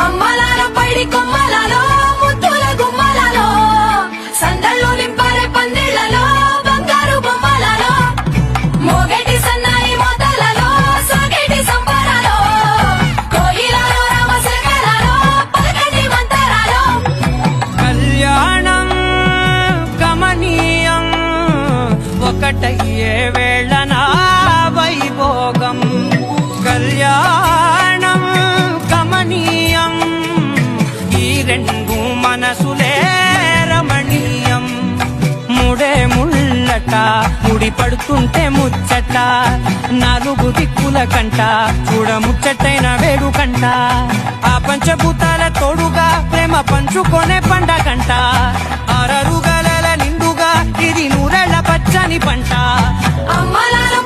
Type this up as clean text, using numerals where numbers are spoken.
అమ్మలాలో పైడి కొమ్మలలో ముద్దుల గుమ్మలలో సందళ్ళు నింపరే పందిళ్లలో బంగారు బొమ్మలలో మోగేటి సన్నాయి మోతలలో సాగేటి సంబరాలో కోయిలలో రామశేఖరాలో పలకటి మంతరాలో కళ్యాణం గమనీయం ఒకటయ్యే వేళ నా వైభోగం కళ్యాణం గమనీయం ఈ రెండు మనసులే రమణీయం ముడే ముళ్ళట ముడి పడుతుంటే ముచ్చట నాలుగు దిక్కుల కంట చూడ ముచ్చటైన వేడుకంట ఆ పంచభూతాల తోడుగా ప్రేమ పంచుకొనే పండగంట ఆరరుగల నిండుగా ఇది నూరెళ్ళ పచ్చని పంట అమ్మలాలో